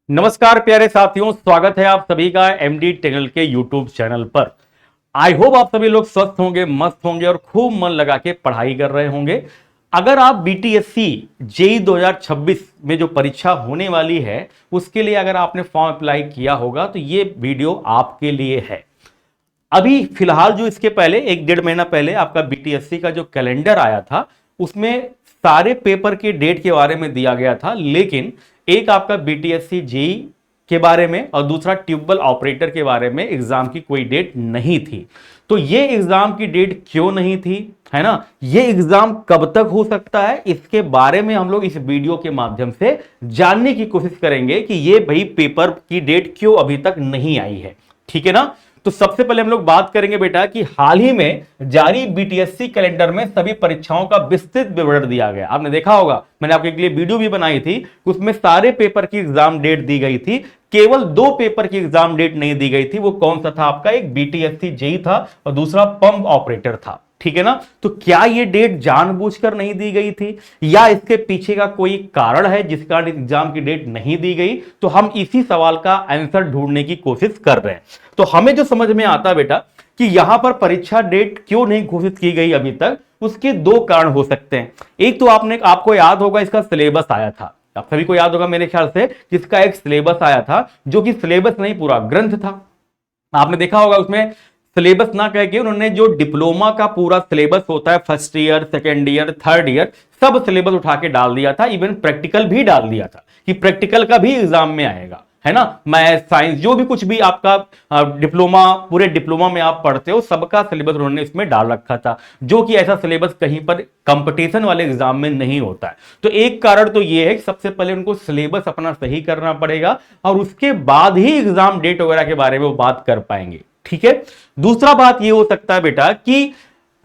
नमस्कार प्यारे साथियों, स्वागत है आप सभी का एमडी टेक्निकल के यूट्यूब चैनल पर। आई होप आप सभी लोग स्वस्थ होंगे, मस्त होंगे और खूब मन लगा के पढ़ाई कर रहे होंगे। अगर आप बीटीएससी जेई 2026 में जो परीक्षा होने वाली है उसके लिए अगर आपने फॉर्म अप्लाई किया होगा तो ये वीडियो आपके लिए है। अभी फिलहाल जो इसके पहले 1-1.5 महीना पहले आपका बीटीएससी का जो कैलेंडर आया था उसमें सारे पेपर के डेट के बारे में दिया गया था, लेकिन एक आपका बीटीएससी जेई के बारे में और दूसरा ट्यूबवेल ऑपरेटर के बारे में एग्जाम की कोई डेट नहीं थी। तो ये एग्जाम की डेट क्यों नहीं थी, है ना, ये एग्जाम कब तक हो सकता है, इसके बारे में हम लोग इस वीडियो के माध्यम से जानने की कोशिश करेंगे कि ये भाई पेपर की डेट क्यों अभी तक नहीं आई है। ठीक है ना। तो सबसे पहले हम लोग बात करेंगे बेटा कि हाल ही में जारी बीटीएससी कैलेंडर में सभी परीक्षाओं का विस्तृत विवरण दिया गया। आपने देखा होगा, मैंने आपके लिए वीडियो भी बनाई थी, उसमें सारे पेपर की एग्जाम डेट दी गई थी, केवल 2 पेपर की एग्जाम डेट नहीं दी गई थी। वो कौन सा था आपका, एक बीटीएससी जेई था और दूसरा पंप ऑपरेटर था। ठीक है ना। तो क्या ये डेट जानबूझकर नहीं दी गई थी या इसके पीछे का कोई कारण है जिस कारण एग्जाम की डेट नहीं दी गई, तो हम इसी सवाल का आंसर ढूंढने की कोशिश कर रहे हैं। तो हमें जो समझ में आता बेटा कि यहां पर परीक्षा डेट क्यों नहीं घोषित की गई अभी तक, उसके 2 कारण हो सकते हैं। एक तो आपको याद होगा इसका सिलेबस आया था, आप सभी को याद होगा मेरे ख्याल से, जिसका एक सिलेबस आया था जो कि सिलेबस नहीं पूरा ग्रंथ था। आपने देखा होगा उसमें सिलेबस ना कह के उन्होंने जो डिप्लोमा का पूरा सिलेबस होता है, first year, second year, third year, सब सिलेबस उठा के डाल दिया था। इवन प्रैक्टिकल भी डाल दिया था कि प्रैक्टिकल का भी एग्जाम में आएगा, है ना। मैथ, साइंस, जो भी कुछ भी आपका डिप्लोमा, पूरे डिप्लोमा में आप पढ़ते हो सबका सिलेबस उन्होंने इसमें डाल रखा था, जो कि ऐसा सिलेबस कहीं पर कंपटीशन वाले एग्जाम में नहीं होता है। तो एक कारण तो यह है कि सबसे पहले उनको सिलेबस अपना सही करना पड़ेगा और उसके बाद ही एग्जाम डेट वगैरह के बारे में वो बात कर पाएंगे। ठीक है। दूसरा बात यह हो सकता है बेटा कि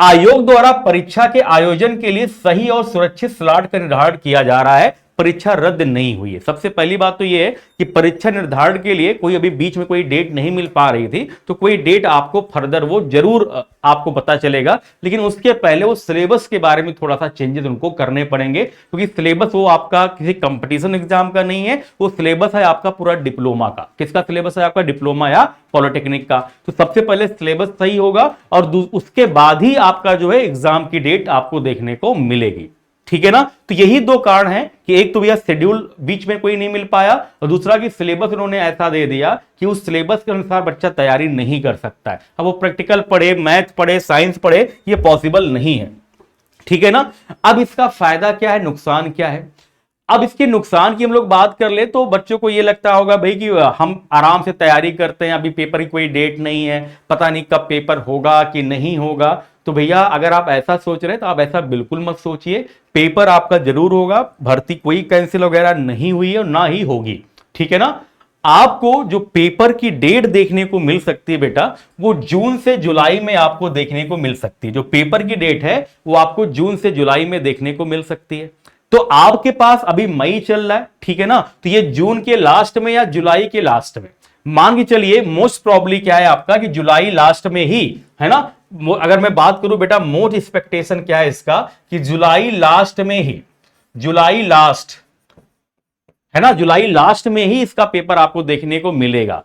आयोग द्वारा परीक्षा के आयोजन के लिए सही और सुरक्षित स्लॉट का निर्धारण किया जा रहा है, परीक्षा रद्द नहीं हुई है। सबसे पहली बात तो यह है कि परीक्षा निर्धारण के लिए कोई अभी बीच में कोई डेट नहीं मिल पा रही थी, तो कोई डेट आपको फर्दर वो जरूर आपको पता चलेगा, लेकिन उसके पहले वो सिलेबस के बारे में थोड़ा सा चेंजेस उनको करने पड़ेंगे, क्योंकि सिलेबस वो आपका किसी कंपटीशन एग्जाम का नहीं है, वो सिलेबस है आपका पूरा डिप्लोमा का। किसका सिलेबस है आपका, डिप्लोमा या पॉलिटेक्निक का। तो सबसे पहले सिलेबस सही होगा और उसके बाद ही आपका जो है एग्जाम की डेट आपको देखने को मिलेगी। ठीक है ना। तो यही 2 कारण हैं कि एक तो भैया शेड्यूल बीच में कोई नहीं मिल पाया और दूसरा कि सिलेबस उन्होंने ऐसा दे दिया कि उस सिलेबस के अनुसार बच्चा तैयारी नहीं कर सकता है। अब वो प्रैक्टिकल पढ़े, मैथ पढ़े, साइंस पढ़े, ये पॉसिबल नहीं है। ठीक है ना। अब इसका फायदा क्या है, नुकसान क्या है। अब इसके नुकसान की हम लोग बात कर ले तो बच्चों को ये लगता होगा भाई कि हम आराम से तैयारी करते हैं, अभी पेपर की कोई डेट नहीं है, पता नहीं कब पेपर होगा कि नहीं होगा। तो भैया अगर आप ऐसा सोच रहे हैं तो आप ऐसा बिल्कुल मत सोचिए, पेपर आपका जरूर होगा, भर्ती कोई कैंसिल वगैरह नहीं हुई है और ना ही होगी। ठीक है ना। आपको जो पेपर की डेट देखने को मिल सकती है बेटा, वो जून से जुलाई में आपको देखने को मिल सकती है। जो पेपर की डेट है वो आपको जून से जुलाई में देखने को मिल सकती है। तो आपके पास अभी मई चल रहा है, ठीक है ना, तो ये जून के लास्ट में या जुलाई के लास्ट में, मान के चलिए मोस्ट प्रॉब्ली क्या है आपका कि जुलाई लास्ट में ही, है ना। अगर मैं बात करूं बेटा मोस्ट एक्सपेक्टेशन क्या है इसका कि जुलाई लास्ट में ही, जुलाई लास्ट, है ना, जुलाई लास्ट में ही इसका पेपर आपको देखने को मिलेगा,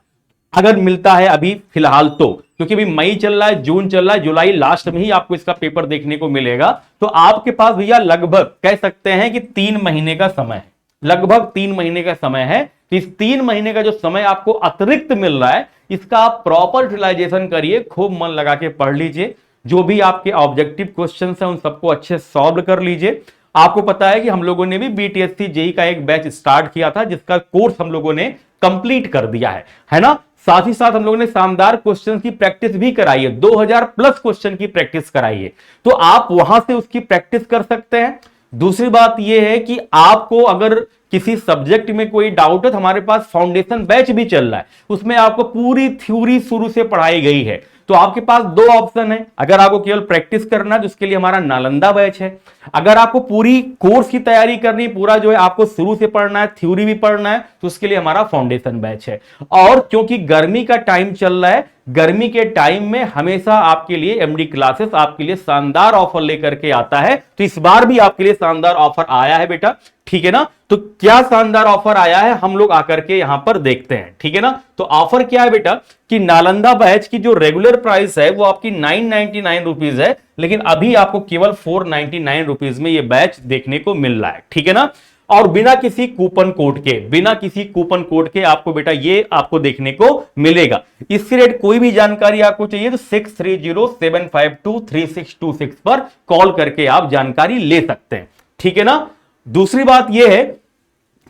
अगर मिलता है अभी फिलहाल तो, क्योंकि अभी मई चल रहा है, जून चल रहा है, जुलाई लास्ट में ही आपको इसका पेपर देखने को मिलेगा। तो आपके पास भैया लगभग कह सकते हैं कि 3 महीने का समय है, लगभग 3 महीने का समय है। तो इस 3 महीने का जो समय आपको अतिरिक्त मिल रहा है, इसका आप प्रॉपर यूटिलाइजेशन करिए, खूब मन लगा के पढ़ लीजिए, जो भी आपके ऑब्जेक्टिव क्वेश्चन हैं उन सबको अच्छे सॉल्व कर लीजिए। आपको पता है कि हम लोगों ने भी बीटीएससी जेई का एक बैच स्टार्ट किया था, जिसका कोर्स हम लोगों ने कंप्लीट कर दिया है ना। साथ ही साथ हम लोगों ने शानदार क्वेश्चन की प्रैक्टिस भी कराई है, 2000 प्लस क्वेश्चन की प्रैक्टिस कराई है, तो आप वहां से उसकी प्रैक्टिस कर सकते हैं। दूसरी बात यह है कि आपको अगर किसी सब्जेक्ट में कोई डाउट है तो हमारे पास फाउंडेशन बैच भी चल रहा है, उसमें आपको पूरी थ्योरी शुरू से पढ़ाई गई है। तो आपके पास 2 ऑप्शन है, अगर आपको केवल प्रैक्टिस करना है तो उसके लिए हमारा नालंदा बैच है, अगर आपको पूरी कोर्स की तैयारी करनी, पूरा जो है आपको शुरू से पढ़ना है, थ्योरी भी पढ़ना है, तो उसके लिए हमारा फाउंडेशन बैच है। और क्योंकि गर्मी का टाइम चल रहा है, गर्मी के टाइम में हमेशा आपके लिए एमडी क्लासेस आपके लिए शानदार ऑफर लेकर के आता है। तो इस बार भी आपके लिए शानदार ऑफर आया है बेटा, ठीक है ना। तो क्या शानदार ऑफर आया है हम लोग आकर के यहां पर देखते हैं, ठीक है ना। तो ऑफर क्या है बेटा कि नालंदा बैच की जो रेगुलर प्राइस है वो आपकी 999 रुपीज है, लेकिन अभी आपको केवल 499 रुपीज में ये बैच देखने को मिल रहा है, ठीक है ना। और बिना किसी कूपन कोड के आपको बेटा ये आपको देखने को मिलेगा। इससे रेट कोई भी जानकारी आपको चाहिए तो 6307523626 पर कॉल करके आप जानकारी ले सकते हैं, ठीक है ना। दूसरी बात यह है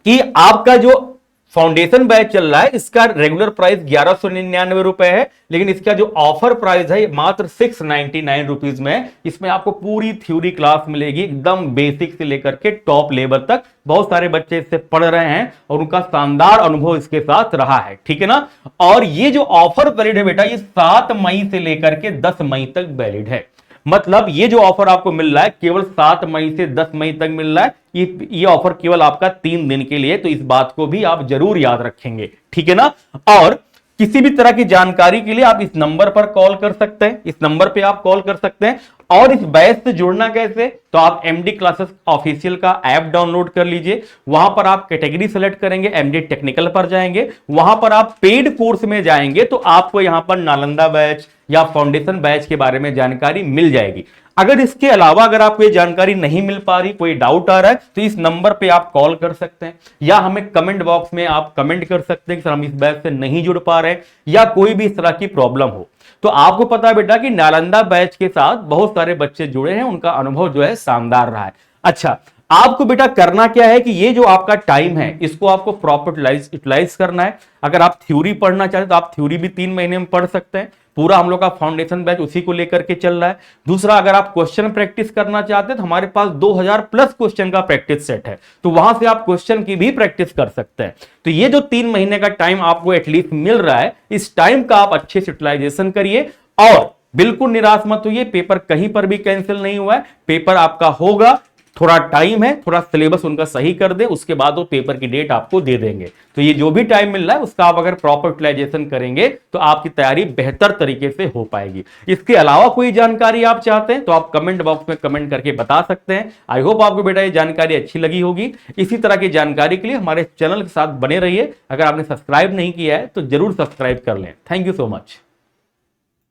कि आपका जो फाउंडेशन बैच चल रहा है इसका रेगुलर प्राइस 1199 रुपए है, लेकिन इसका जो ऑफर प्राइस है मात्र 699 रुपीज में है। इसमें आपको पूरी थ्योरी क्लास मिलेगी, एकदम बेसिक से लेकर के टॉप लेवल तक। बहुत सारे बच्चे इससे पढ़ रहे हैं और उनका शानदार अनुभव इसके साथ रहा है, ठीक है ना। और ये जो ऑफर वैलिड है बेटा ये 7 मई से लेकर के 10 मई तक वैलिड है। मतलब ये जो ऑफर आपको मिल रहा है केवल 7 मई से 10 मई तक मिल रहा है। ये ऑफर केवल आपका 3 दिन के लिए, तो इस बात को भी आप जरूर याद रखेंगे, ठीक है ना। और किसी भी तरह की जानकारी के लिए आप इस नंबर पर कॉल कर सकते हैं, इस नंबर पे आप कॉल कर सकते हैं। और इस बैच से जुड़ना कैसे, तो आप एमडी क्लासेस ऑफिशियल का ऐप डाउनलोड कर लीजिए। वहां पर आप कैटेगरी सेलेक्ट करेंगे, एमडी टेक्निकल पर जाएंगे, वहां पर आप पेड कोर्स में जाएंगे तो आपको यहां पर नालंदा बैच या फाउंडेशन बैच के बारे में जानकारी मिल जाएगी। अगर इसके अलावा अगर आपको ये जानकारी नहीं मिल पा रही, कोई डाउट आ रहा है, तो इस नंबर पे आप कॉल कर सकते हैं या हमें कमेंट बॉक्स में आप कमेंट कर सकते हैं कि सर हम इस बैच से नहीं जुड़ पा रहे हैं या कोई भी इस तरह की प्रॉब्लम हो। तो आपको पता है बेटा कि नालंदा बैच के साथ बहुत सारे बच्चे जुड़े हैं, उनका अनुभव जो है शानदार रहा है। अच्छा, आपको बेटा करना क्या है कि ये जो आपका टाइम है इसको आपको प्रॉपर यूटिलाइज करना है। अगर आप थ्योरी पढ़ना चाहते तो आप थ्योरी भी 3 महीने में पढ़ सकते हैं। पूरा हम लोग का फाउंडेशन बैच उसी को लेकर के चल रहा है। दूसरा, अगर आप क्वेश्चन प्रैक्टिस करना चाहते हैं तो हमारे पास 2000 प्लस क्वेश्चन का प्रैक्टिस सेट है, तो वहां से आप क्वेश्चन की भी प्रैक्टिस कर सकते हैं। तो ये जो 3 महीने का टाइम आपको एटलीस्ट मिल रहा है, इस टाइम का आप अच्छे से यूटिलाइजेशन करिए और बिल्कुल निराश मत होइए। पेपर कहीं पर भी कैंसिल नहीं हुआ है, पेपर आपका होगा। थोड़ा टाइम है, थोड़ा सिलेबस उनका सही कर दे, उसके बाद वो पेपर की डेट आपको दे देंगे। तो ये जो भी टाइम मिल रहा है उसका आप अगर प्रॉपर यूटिलाइजेशन करेंगे तो आपकी तैयारी बेहतर तरीके से हो पाएगी। इसके अलावा कोई जानकारी आप चाहते हैं तो आप कमेंट बॉक्स में कमेंट करके बता सकते हैं। आई होप आपको बेटा ये जानकारी अच्छी लगी होगी। इसी तरह की जानकारी के लिए हमारे चैनल के साथ बने रहिए। अगर आपने सब्सक्राइब नहीं किया है तो जरूर सब्सक्राइब कर लें। Thank you so much.